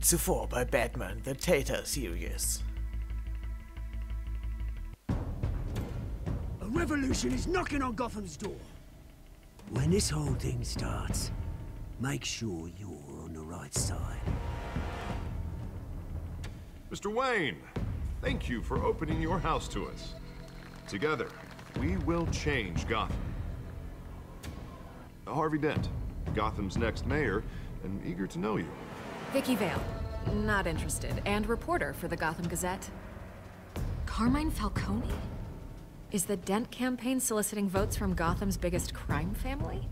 Zuvor bei Batman, the Telltale Series. A revolution is knocking on Gotham's door. When this whole thing starts, make sure you're on the right side. Mr. Wayne, thank you for opening your house to us. Together, we will change Gotham. Harvey Dent, Gotham's next mayor, and eager to know you. Vicky Vale, not interested, and reporter for the Gotham Gazette. Carmine Falcone? Is the Dent campaign soliciting votes from Gotham's biggest crime family?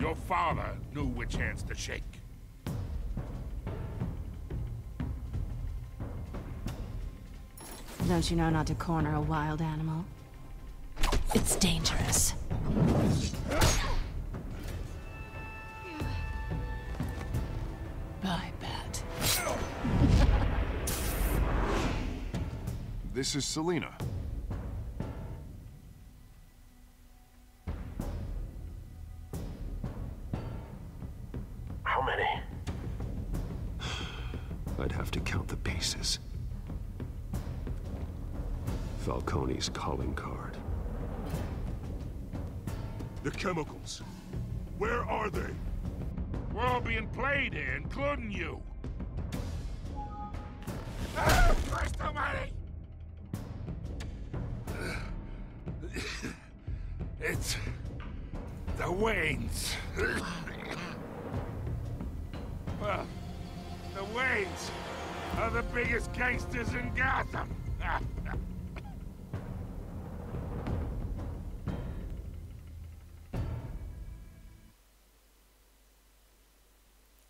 Your father knew which hands to shake. Don't you know not to corner a wild animal? It's dangerous. Bye, Bat. This is Selina. How many? I'd have to count the pieces. Falcone's calling card. The chemicals. Where are they? We're all being played here, including you. Christ almighty! It's the Waynes. Well, the Waynes are the biggest gangsters in Gotham.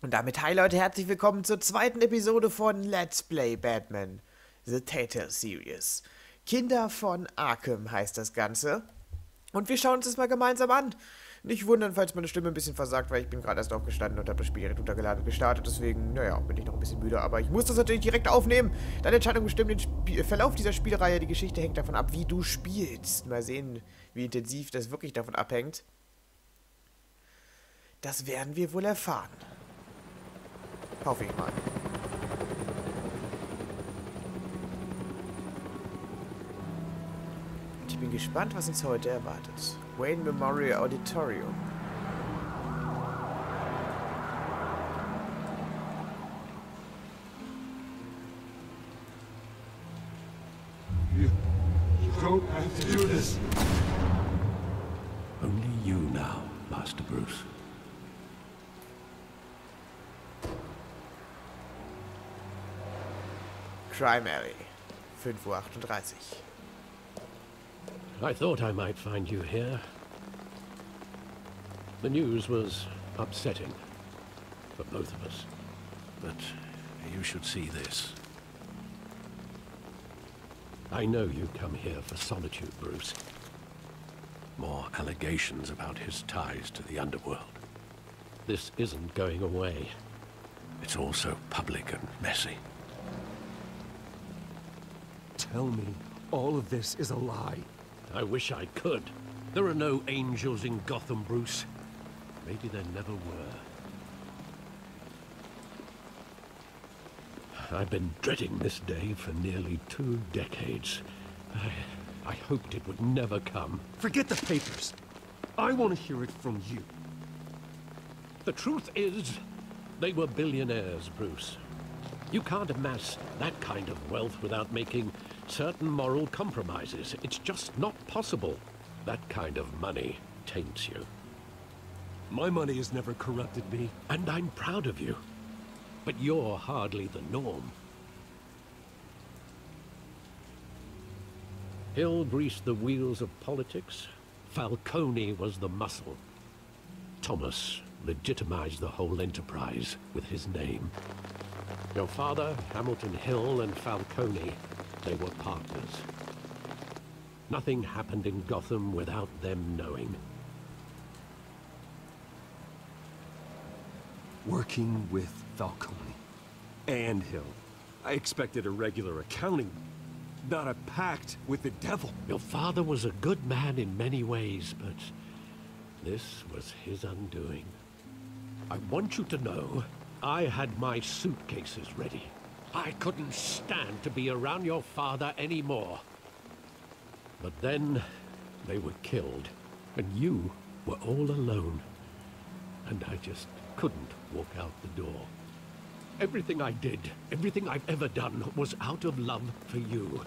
Und damit hi Leute, herzlich willkommen zur zweiten Episode von Let's Play Batman, The Telltale Series. Kinder von Arkham heißt das Ganze. Und wir schauen uns das mal gemeinsam an. Nicht wundern, falls meine Stimme ein bisschen versagt, weil ich bin gerade erst aufgestanden und habe das Spiel direkt runtergeladen und gestartet. Deswegen, naja, bin ich noch ein bisschen müde. Aber ich muss das natürlich direkt aufnehmen. Deine Entscheidung bestimmt den Verlauf dieser Spielreihe. Die Geschichte hängt davon ab, wie du spielst. Mal sehen, wie intensiv das wirklich davon abhängt. Das werden wir wohl erfahren. Hoffe ich mal. Ich bin gespannt, was uns heute erwartet. Wayne Memorial Auditorium. You don't have to do this. Only you now, Master Bruce. Crime Alley, 5:38 Uhr. I thought I might find you here. The news was upsetting for both of us. But you should see this. I know you come here for solitude, Bruce. More allegations about his ties to the underworld. This isn't going away. It's also public and messy. Tell me, all of this is a lie. I wish I could. There are no angels in Gotham, Bruce. Maybe there never were. I've been dreading this day for nearly 2 decades. I hoped it would never come. Forget the papers. I want to hear it from you. The truth is, they were billionaires, Bruce. You can't amass that kind of wealth without making certain moral compromises. It's just not possible. That kind of money taints you. My money has never corrupted me. And I'm proud of you. But you're hardly the norm. Hill greased the wheels of politics. Falcone was the muscle. Thomas legitimized the whole enterprise with his name. Your father, Hamilton Hill, and Falcone, they were partners. Nothing happened in Gotham without them knowing. Working with Falcone and Hill. I expected a regular accounting, not a pact with the devil. Your father was a good man in many ways, but this was his undoing. I want you to know I had my suitcases ready. I couldn't stand to be around your father anymore. But then they were killed, and you were all alone. And I just couldn't walk out the door. Everything I did, everything I've ever done, was out of love for you.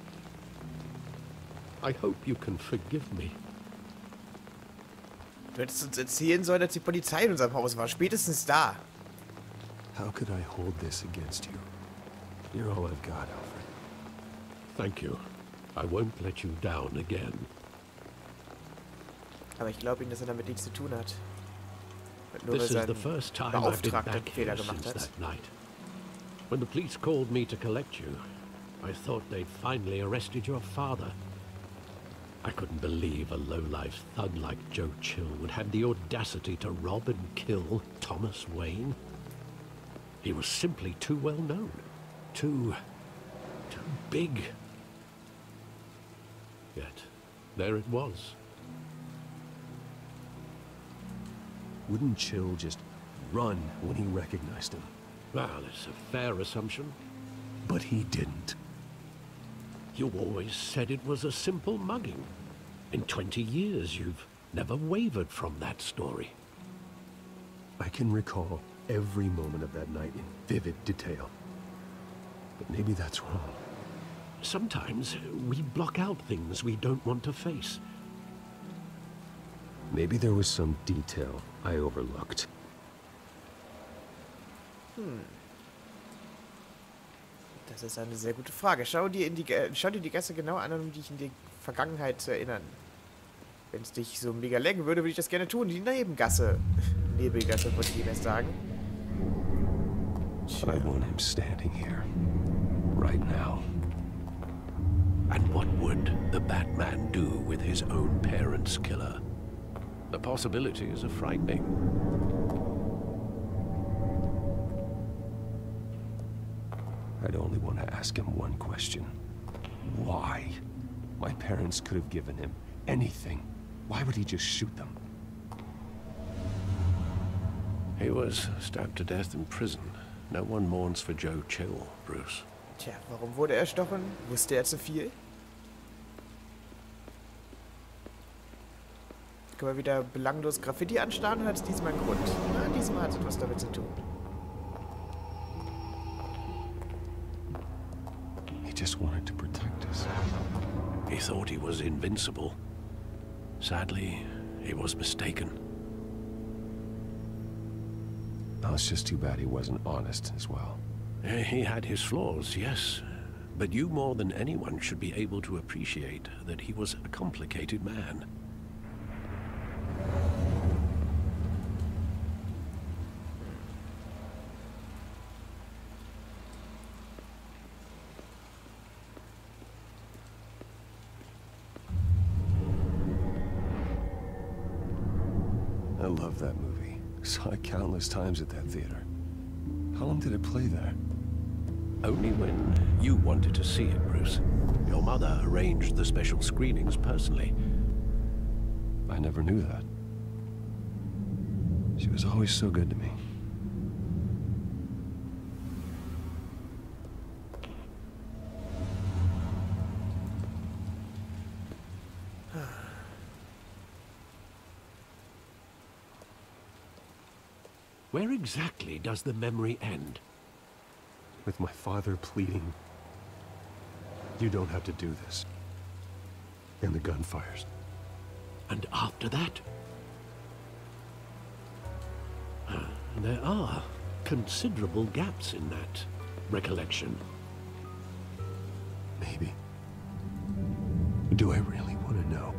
I hope you can forgive me. Du hättest uns erzählen sollen, dass die Polizei in unserem Haus war. Spätestens da. How could I hold this against you? You're all I've got, Alfred. Thank you. I won't let you down again. Aber ich glaube ihm, dass damit nichts zu tun hat. Nur This weil is the sein first time I've been Beauftragter back Fehler here gemacht since hat. that night. When the police called me to collect you, I thought they'd finally arrested your father. I couldn't believe a low-life thug like Joe Chill would have the audacity to rob and kill Thomas Wayne. He was simply too well known. Too big. Yet, there it was. Wouldn't Chill just run when he recognized him? Well, it's a fair assumption. But he didn't. You always said it was a simple mugging. In 20 years, you've never wavered from that story. I can recall every moment of that night in vivid detail. But maybe that's wrong. Sometimes we block out things we don't want to face. Maybe there was some detail I overlooked. Das ist eine sehr gute Frage. Schau dir die Gasse genau an, um dich in die Vergangenheit zu erinnern. Wenn es dich so mega lenken würde, würde ich das gerne tun. Die Nebengasse. Nebelgasse, wollte ich erst sagen. I want him standing here. Right now. And what would the Batman do with his own parents' killer? The possibilities are frightening. I'd only want to ask him one question. Why? My parents could have given him anything. Why would he just shoot them? He was stabbed to death in prison. No one mourns for Joe Chill, Bruce. Tja, warum wurde er erstochen? Wusste er zu viel? Können wir wieder belanglos Graffiti anstarren oder hat es diesmal einen Grund? Na, diesmal hat es etwas damit zu tun. He just wanted to protect us. He thought he was invincible. Sadly, he was mistaken. Oh, it's just too bad he wasn't honest as well. He had his flaws, yes. But you more than anyone should be able to appreciate that he was a complicated man. I love that movie. Saw it countless times at that theater. How long did it play there? Only when you wanted to see it, Bruce. Your mother arranged the special screenings personally. I never knew that. She was always so good to me. Where exactly does the memory end? With my father pleading, "You don't have to do this." And the gunfires. And after that? There are considerable gaps in that recollection. Maybe. Do I really want to know?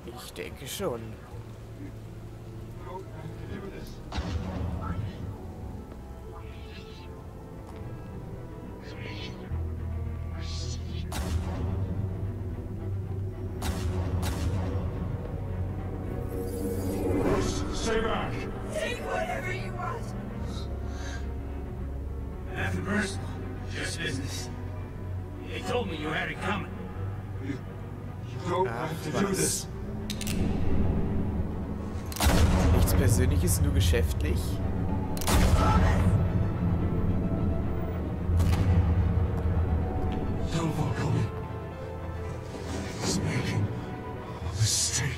Ich denke schon. Stay back! Take whatever you want. Nothing personal, just business. They told me you had it coming. You don't have to do this. Nichts Persönliches, nur geschäftlich? Tell Falcone he's making a mistake.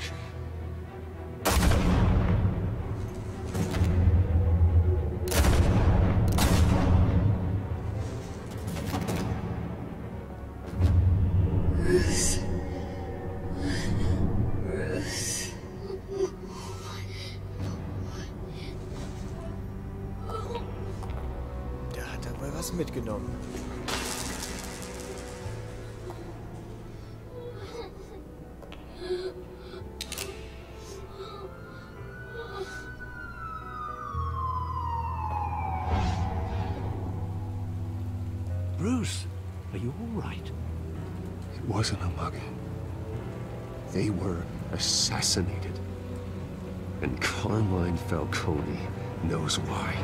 Da hat er wohl was mitgenommen. Bruce, are you all right? It wasn't a mug. They were assassinated. And Carmine Falcone knows why.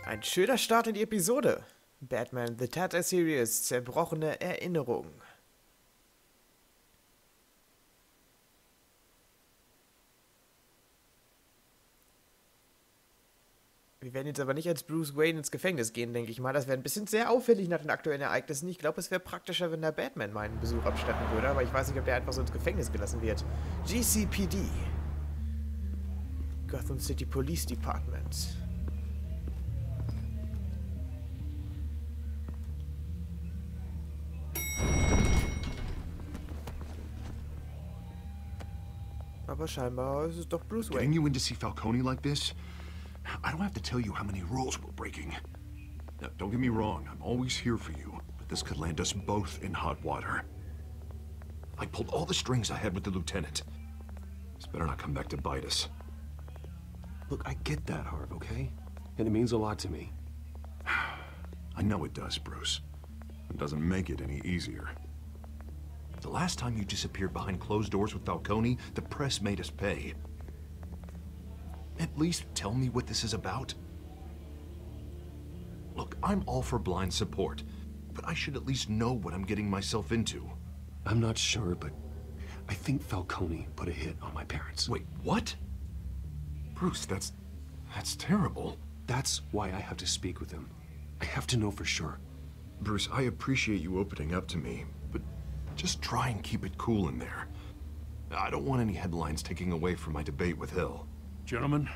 Ein schöner Start in die Episode. Batman The Telltale Series, zerbrochene Erinnerung. Wir werden jetzt aber nicht als Bruce Wayne ins Gefängnis gehen, denke ich mal. Das wäre ein bisschen sehr auffällig nach den aktuellen Ereignissen. Ich glaube, es wäre praktischer, wenn der Batman meinen Besuch abstatten würde, aber ich weiß nicht, ob der einfach so ins Gefängnis gelassen wird. GCPD. Gotham City Police Department. Aber scheinbar ist es doch Bruce Wayne. Getting you in to see Falcone like this? I don't have to tell you how many rules we're breaking. Now, don't get me wrong, I'm always here for you, but this could land us both in hot water. I pulled all the strings I had with the lieutenant. This better not come back to bite us. Look, I get that, Harv, okay? And it means a lot to me. I know it does, Bruce. It doesn't make it any easier. The last time you disappeared behind closed doors with Falcone, the press made us pay. At least tell me what this is about. Look, I'm all for blind support, but I should at least know what I'm getting myself into. I'm not sure, but I think Falcone put a hit on my parents. Wait, what? Bruce, that's terrible. That's why I have to speak with him. I have to know for sure. Bruce, I appreciate you opening up to me, but just try and keep it cool in there. I don't want any headlines taking away from my debate with Hill. Gentlemen,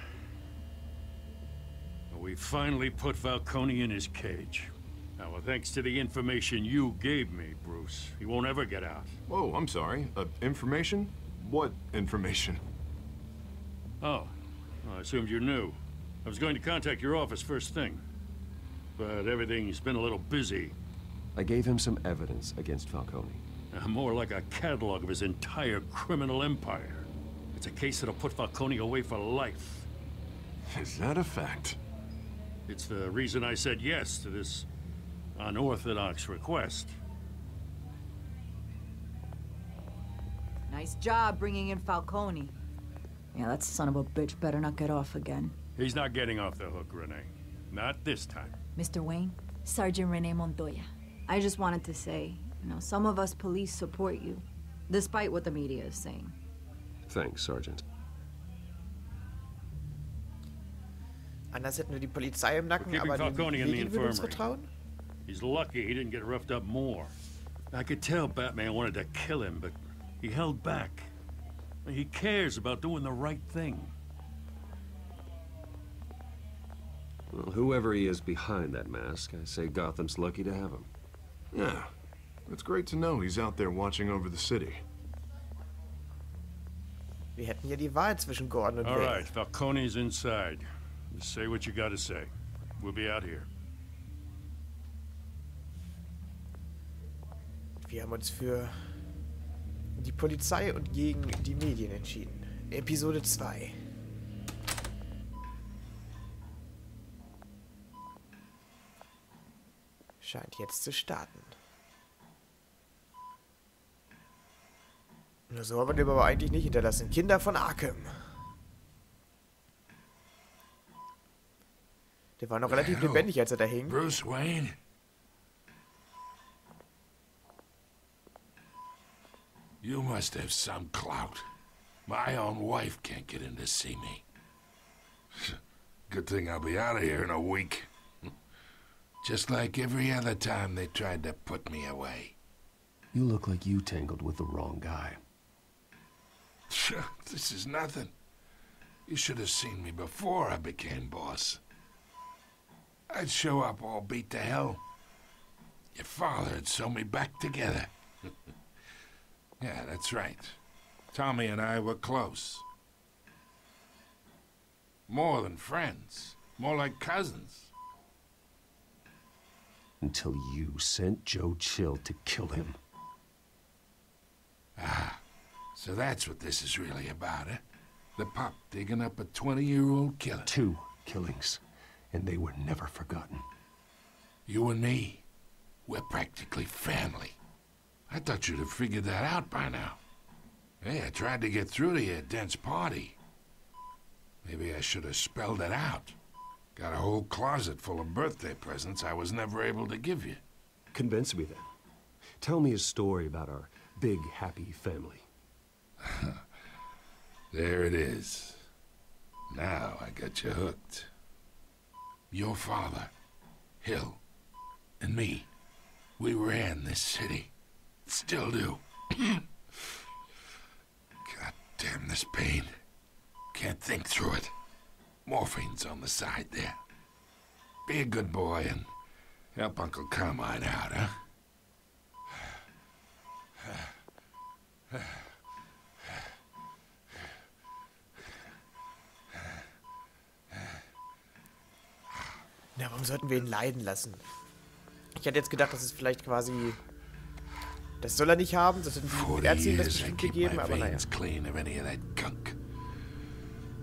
we finally put Falcone in his cage. Now, thanks to the information you gave me, Bruce, he won't ever get out. Whoa, I'm sorry. Information? What information? Oh, I assumed you knew. I was going to contact your office first thing, but everything's been a little busy. I gave him some evidence against Falcone. More like a catalog of his entire criminal empire. It's a case that'll put Falcone away for life. Is that a fact? It's the reason I said yes to this unorthodox request. Nice job bringing in Falcone. Yeah, that son of a bitch better not get off again. He's not getting off the hook, Renee. Not this time. Mr. Wayne, Sergeant Renee Montoya. I just wanted to say, some of us police support you, despite what the media is saying. Thanks, Sergeant. Anders hätten wir die Polizei im Nacken, aber Falcone in the Medien würden uns infirmary. vertrauen? He's lucky he didn't get roughed up more. I could tell Batman wanted to kill him, but he held back. He cares about doing the right thing. Well, whoever he is behind that mask, I say Gotham's lucky to have him. Yeah, it's great to know he's out there watching over the city. Wir hätten hier die Wahl zwischen Gordon und All Wayne. right, Falcone's inside. You say what you gotta say. We'll be out here. Wir haben uns für die Polizei und gegen die Medien entschieden. Episode 2. Scheint jetzt zu starten. Na, so haben wir den aber eigentlich nicht hinterlassen. Kinder von Arkham. Der war noch relativ lebendig, als er da hing. Bruce Wayne? You must have some clout. My own wife can't get in to see me. Good thing I'll be out of here in a week. Just like every other time they tried to put me away. You look like you tangled with the wrong guy. This is nothing. You should have seen me before I became boss. I'd show up all beat to hell. Your father'd sew me back together. Yeah, that's right. Tommy and I were close. More than friends. More like cousins. Until you sent Joe Chill to kill him. Ah, so that's what this is really about, eh? The pup digging up a 20-year-old killer. 2 killings, and they were never forgotten. You and me, we're practically family. I thought you'd have figured that out by now. Hey, I tried to get through to your dense party. Maybe I should have spelled it out. Got a whole closet full of birthday presents I was never able to give you. Convince me then. Tell me a story about our big, happy family. There it is. Now I got you hooked. Your father, Hill, and me, we ran this city. Still do. God damn this pain. Can't think through it. Morphine's on the side there. Be a good boy and help Uncle Carmine out, huh? Na, warum sollten wir ihn leiden lassen? Ich hätte jetzt gedacht, das ist vielleicht quasi... Das soll er nicht haben, das sind die Ärzte ihm das bestimmt gegeben, aber naja. Clean of any of that gunk.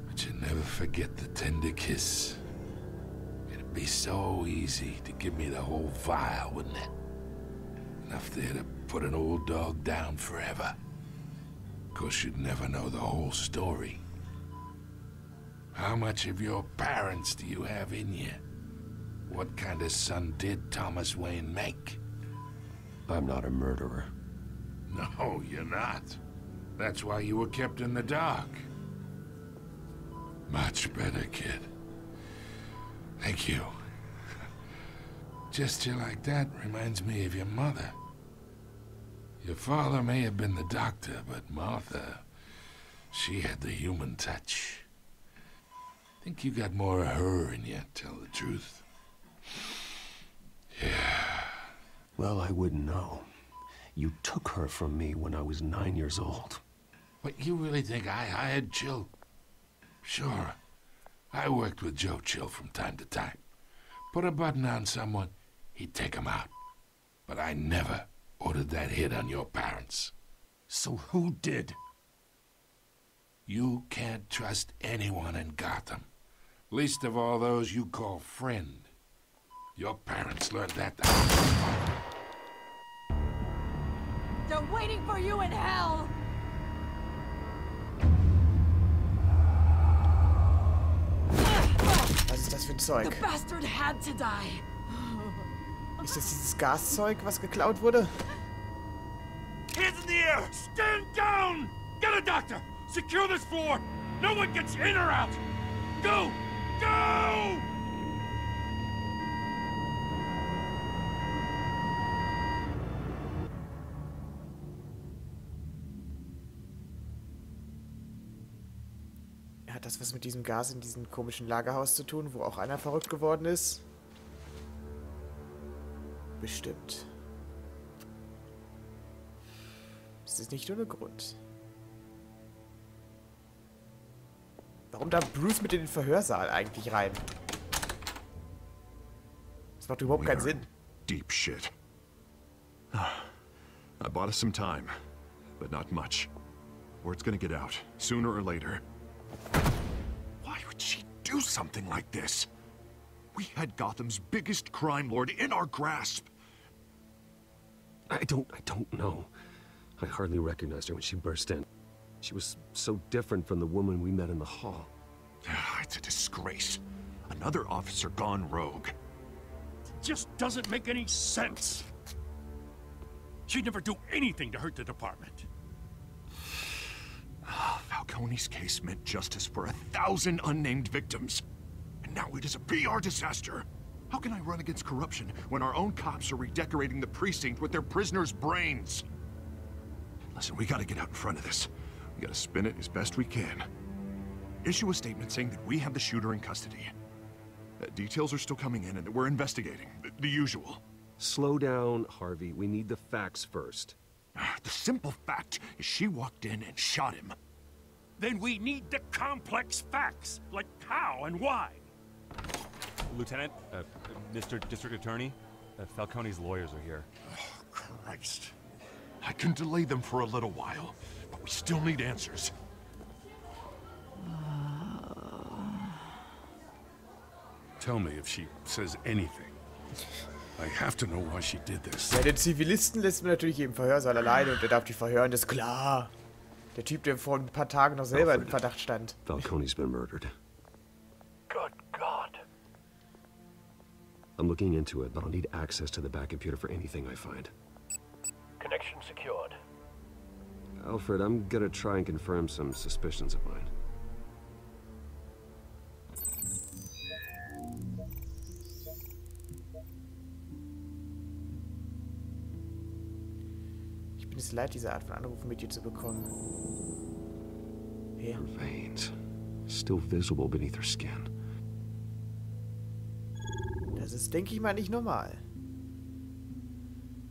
But you never forget the tender kiss. It'd be so easy to give me the whole vial, wouldn't it? Enough there to put an old dog down forever. Of course, you'd never know the whole story. How much of your parents do you have in you? What kind of son did Thomas Wayne make? I'm not a murderer. No, you're not. That's why you were kept in the dark. Much better, kid. Thank you. Gesture like that reminds me of your mother. Your father may have been the doctor, but Martha, she had the human touch. Think you got more of her in you, tell the truth. Yeah. Well, I wouldn't know. You took her from me when I was 9 years old. What, you really think I hired Chill? Sure. I worked with Joe Chill from time to time. Put a button on someone, he'd take him out. But I never ordered that hit on your parents. So who did? You can't trust anyone in Gotham. Least of all those you call friend. Your parents learned that. They're waiting for you in hell! Was ist das für ein Zeug? The bastard had to die. Ist das dieses Gaszeug, was geklaut wurde? Hands in the air! Stand down! Get a doctor! Secure this floor! No one gets in or out! Go! Go! Hat das was mit diesem Gas in diesem komischen Lagerhaus zu tun, wo auch einer verrückt geworden ist? Bestimmt. Das ist nicht ohne Grund. Warum darf Bruce mit in den Verhörsaal eigentlich rein? Das macht überhaupt keinen Sinn. Deep shit. I bought us some time, but not much. Word's gonna get out, sooner or later. Why would she do something like this? We had Gotham's biggest crime lord in our grasp. I don't know. I hardly recognized her when she burst in. She was so different from the woman we met in the hall. It's a disgrace. Another officer gone rogue. It just doesn't make any sense. She'd never do anything to hurt the department. Falcone's case meant justice for 1,000 unnamed victims. And now it is a PR disaster. How can I run against corruption when our own cops are redecorating the precinct with their prisoners' brains? Listen, we gotta get out in front of this. We gotta spin it as best we can. Issue a statement saying that we have the shooter in custody. Details are still coming in and that we're investigating. The usual. Slow down, Harvey. We need the facts first. The simple fact is she walked in and shot him. Then we need the complex facts, like how and why. Lieutenant, Mr. District Attorney, Falcone's lawyers are here. Oh, Christ. I can delay them for a little while, but we still need answers. Tell me if she says anything. I have to know why she did this. Ja, den Zivilisten lässt man natürlich im Verhörsaal alleine und er darf die verhören, das ist klar. Der Typ, der vor ein paar Tagen noch selber im Verdacht stand. Falcone's been murdered. Good God. I'm looking into it, but I'll need access to the back computer for anything I find. Connection secured. Alfred, I'm gonna try and confirm some suspicions of mine. Ich bin es leid, diese Art von Anrufen mit dir zu bekommen. Ja. Her veins, still visible beneath her skin. Das ist, denke ich mal, nicht normal.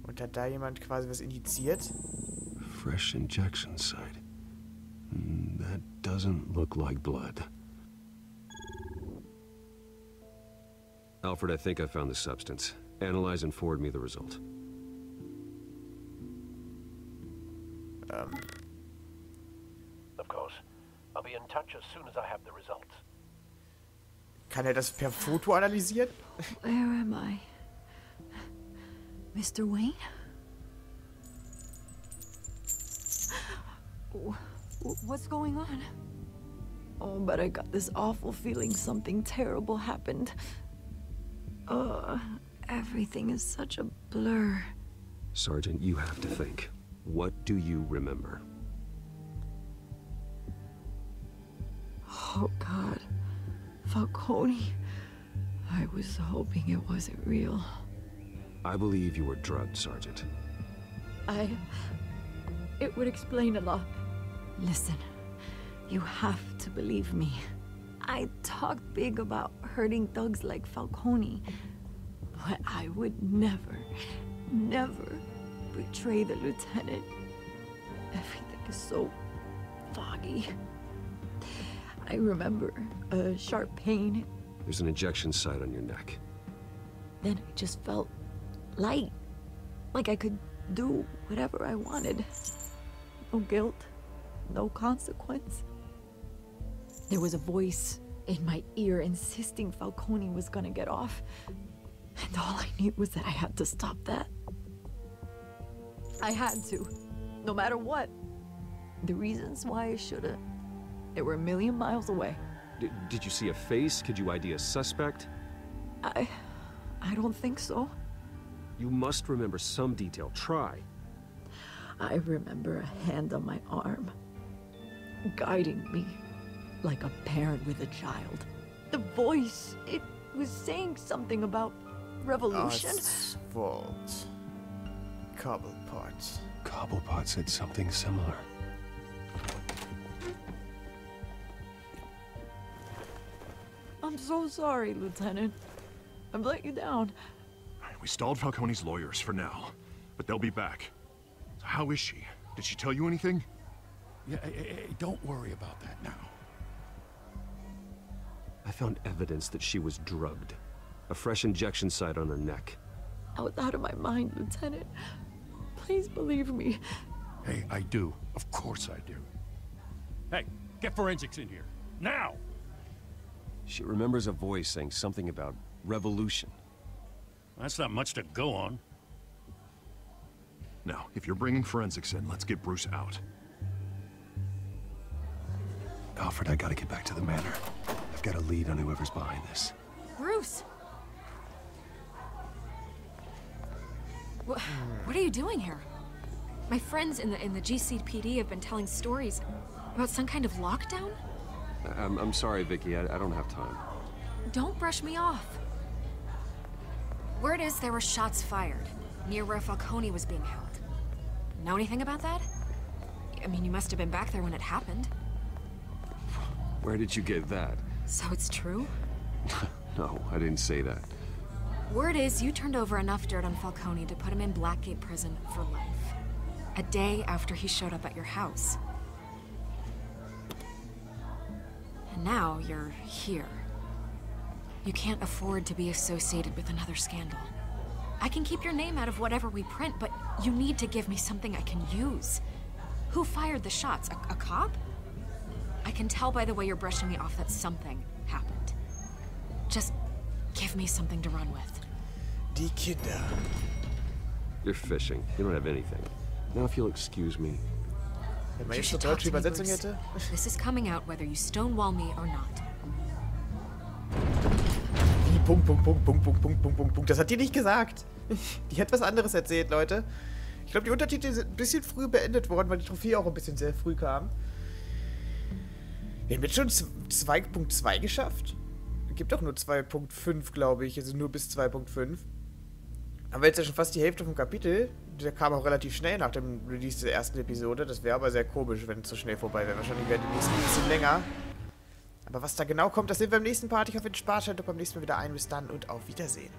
Und hat da jemand quasi was injiziert? Fresh injection site. That doesn't look like blood. Alfred, I think I found the substance. Analyze and forward me the result. Of course. I'll be in touch as soon as I have the results. Kann er das per Foto analysieren? Where am I? Mr. Wayne? What's going on? Oh, but I got this awful feeling something terrible happened. Everything is such a blur. Sergeant, you have to think. What do you remember? Oh, God. Falcone. I was hoping it wasn't real. I believe you were drugged, Sergeant. It would explain a lot. Listen, you have to believe me. I talked big about hurting thugs like Falcone, but I would never, never betray the lieutenant. Everything is so foggy. I remember a sharp pain. There's an injection site on your neck. Then I just felt light, like I could do whatever I wanted. No guilt, no consequence. There was a voice in my ear insisting Falcone was gonna get off. And all I knew was that I had to stop that. I had to, no matter what. The reasons why I should've, they were a million miles away. Did you see a face? Could you ID a suspect? I don't think so. You must remember some detail. Try. I remember a hand on my arm, guiding me like a parent with a child. The voice, it was saying something about revolution. Asphalt. Cobblepot. Cobblepot said something similar. I'm so sorry, Lieutenant. I've let you down. We stalled Falcone's lawyers for now, but they'll be back. So how is she? Did she tell you anything? Yeah, don't worry about that now. I found evidence that she was drugged. A fresh injection site on her neck. I was out of my mind, Lieutenant. Please believe me. Hey, I do. Of course I do. Hey, get forensics in here. Now! She remembers a voice saying something about revolution. That's not much to go on. Now, if you're bringing forensics in, let's get Bruce out. Alfred, I gotta get back to the manor. I've got a lead on whoever's behind this. Bruce! What are you doing here? My friends in the GCPD have been telling stories. About some kind of lockdown? I'm sorry, Vicky. I don't have time. Don't brush me off. Word is there were shots fired near where Falcone was being held. Know anything about that? I mean, you must have been back there when it happened. Where did you get that? So it's true? No, I didn't say that. Word is you turned over enough dirt on Falcone to put him in Blackgate Prison for life. A day after he showed up at your house. And now you're here. You can't afford to be associated with another scandal. I can keep your name out of whatever we print, but you need to give me something I can use. Who fired the shots? A cop? I can tell by the way you're brushing me off that something happened. Just give me something to run with. Die Kinder. You're fishing. You don't have anything. Now if you'll excuse me. Wenn man jetzt so deutsche Übersetzung hätte. This is coming out whether you stonewall me or not. Wie Punkt, Punkt, Punkt, Punkt, Punkt, Punkt, Punkt, Punkt, Punkt. Das hat die nicht gesagt. Die hat was anderes erzählt, Leute. Ich glaube, die Untertitel sind ein bisschen früh beendet worden, weil die Trophäe auch ein bisschen sehr früh kam. Wir haben jetzt schon 2.2 geschafft. Es gibt doch nur 2.5, glaube ich. Also nur bis 2.5. Aber jetzt ja schon fast die Hälfte vom Kapitel. Der kam auch relativ schnell nach dem Release der ersten Episode. Das wäre aber sehr komisch, wenn es so schnell vorbei wäre. Wahrscheinlich wäre die nächsten ein bisschen länger. Aber was da genau kommt, das sehen wir im nächsten Part. Ich hoffe, ihr spart. Schaltet beim nächsten Mal wieder ein. Bis dann und auf Wiedersehen.